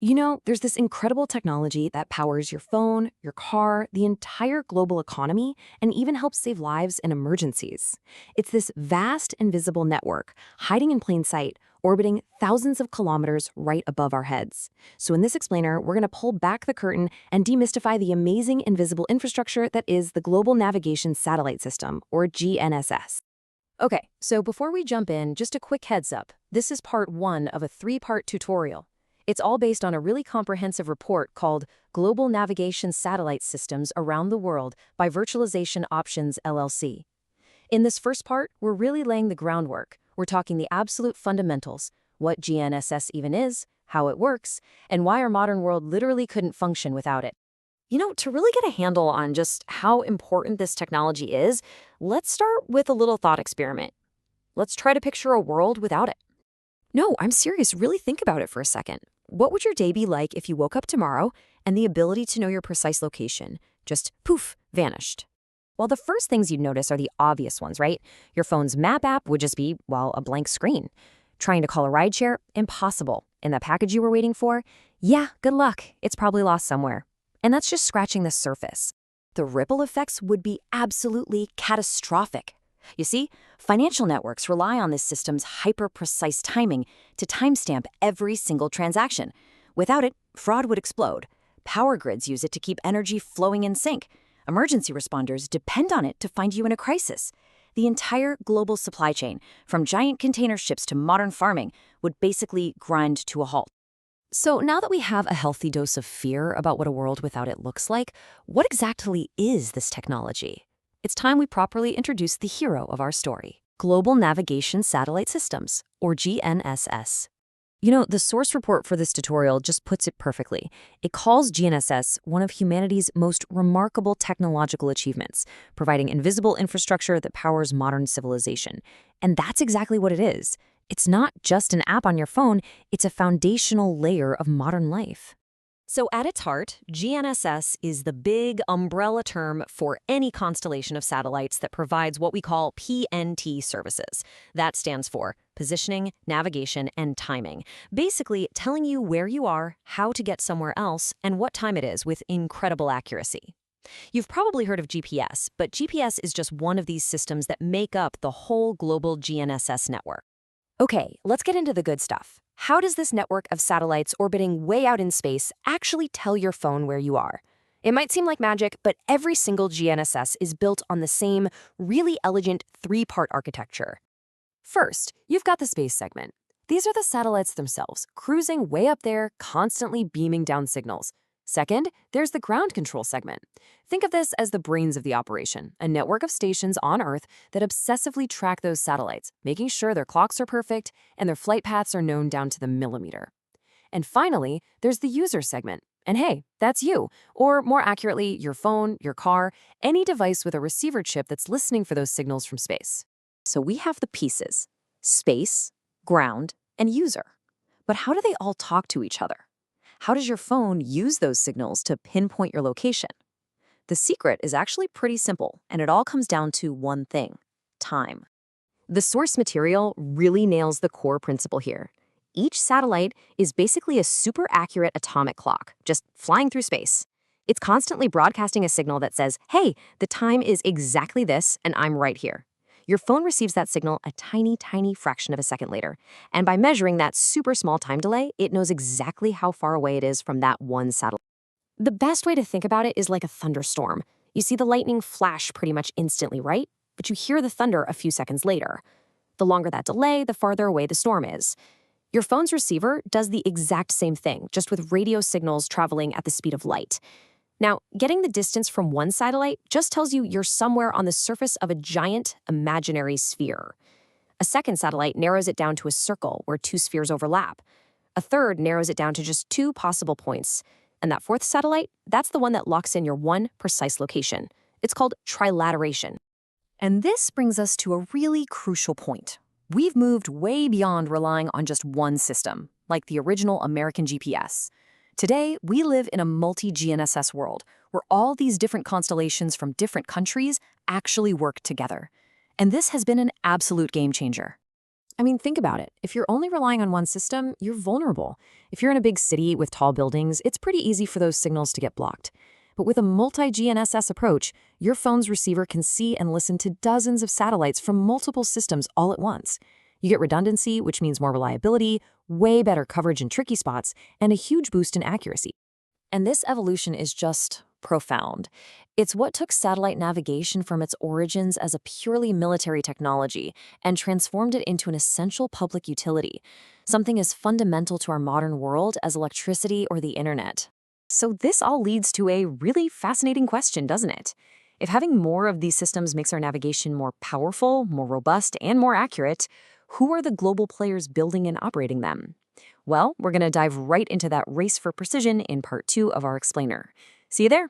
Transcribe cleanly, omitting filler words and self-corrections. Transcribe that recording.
You know, there's this incredible technology that powers your phone, your car, the entire global economy, and even helps save lives in emergencies. It's this vast, invisible network, hiding in plain sight, orbiting thousands of kilometers right above our heads. So in this explainer, we're going to pull back the curtain and demystify the amazing invisible infrastructure that is the Global Navigation Satellite System, or GNSS. Okay, so before we jump in, just a quick heads up. This is part one of a three-part tutorial. It's all based on a really comprehensive report called Global Navigation Satellite Systems Around the World by Virtualization Options LLC. In this first part, we're really laying the groundwork. We're talking the absolute fundamentals, what GNSS even is, how it works, and why our modern world literally couldn't function without it. You know, to really get a handle on just how important this technology is, let's start with a little thought experiment. Let's try to picture a world without it. No, I'm serious. Really think about it for a second. What would your day be like if you woke up tomorrow and the ability to know your precise location just, poof, vanished? Well, the first things you'd notice are the obvious ones, right? Your phone's map app would just be, well, a blank screen. Trying to call a rideshare? Impossible. And the package you were waiting for? Yeah, good luck. It's probably lost somewhere. And that's just scratching the surface. The ripple effects would be absolutely catastrophic. You see, financial networks rely on this system's hyper-precise timing to timestamp every single transaction. Without it, fraud would explode. Power grids use it to keep energy flowing in sync. Emergency responders depend on it to find you in a crisis. The entire global supply chain, from giant container ships to modern farming, would basically grind to a halt. So now that we have a healthy dose of fear about what a world without it looks like, what exactly is this technology? It's time we properly introduce the hero of our story, Global Navigation Satellite Systems, or GNSS. You know, the source report for this tutorial just puts it perfectly. It calls GNSS one of humanity's most remarkable technological achievements, providing invisible infrastructure that powers modern civilization. And that's exactly what it is. It's not just an app on your phone, it's a foundational layer of modern life. So at its heart, GNSS is the big umbrella term for any constellation of satellites that provides what we call PNT services. That stands for positioning, navigation, and timing. Basically, telling you where you are, how to get somewhere else, and what time it is with incredible accuracy. You've probably heard of GPS, but GPS is just one of these systems that make up the whole global GNSS network. Okay, let's get into the good stuff. How does this network of satellites orbiting way out in space actually tell your phone where you are? It might seem like magic, but every single GNSS is built on the same, really elegant three-part architecture. First, you've got the space segment. These are the satellites themselves, cruising way up there, constantly beaming down signals. Second, there's the ground control segment. Think of this as the brains of the operation, a network of stations on Earth that obsessively track those satellites, making sure their clocks are perfect and their flight paths are known down to the millimeter. And finally, there's the user segment. And hey, that's you, or more accurately, your phone, your car, any device with a receiver chip that's listening for those signals from space. So we have the pieces: space, ground, and user. But how do they all talk to each other? How does your phone use those signals to pinpoint your location? The secret is actually pretty simple, and it all comes down to one thing: time. The source material really nails the core principle here. Each satellite is basically a super accurate atomic clock, just flying through space. It's constantly broadcasting a signal that says, hey, the time is exactly this, and I'm right here. Your phone receives that signal a tiny, tiny fraction of a second later. And by measuring that super small time delay, it knows exactly how far away it is from that one satellite. The best way to think about it is like a thunderstorm. You see the lightning flash pretty much instantly, right? But you hear the thunder a few seconds later. The longer that delay, the farther away the storm is. Your phone's receiver does the exact same thing, just with radio signals traveling at the speed of light. Now, getting the distance from one satellite just tells you you're somewhere on the surface of a giant, imaginary sphere. A second satellite narrows it down to a circle where two spheres overlap. A third narrows it down to just two possible points. And that fourth satellite, that's the one that locks in your one precise location. It's called trilateration. And this brings us to a really crucial point. We've moved way beyond relying on just one system, like the original American GPS. Today, we live in a multi-GNSS world where all these different constellations from different countries actually work together. And this has been an absolute game changer. I mean, think about it. If you're only relying on one system, you're vulnerable. If you're in a big city with tall buildings, it's pretty easy for those signals to get blocked. But with a multi-GNSS approach, your phone's receiver can see and listen to dozens of satellites from multiple systems all at once. You get redundancy, which means more reliability, way better coverage in tricky spots, and a huge boost in accuracy. And this evolution is just profound. It's what took satellite navigation from its origins as a purely military technology and transformed it into an essential public utility, something as fundamental to our modern world as electricity or the internet. So this all leads to a really fascinating question, doesn't it? If having more of these systems makes our navigation more powerful, more robust, and more accurate, who are the global players building and operating them? Well, we're going to dive right into that race for precision in part 2 of our explainer. See you there.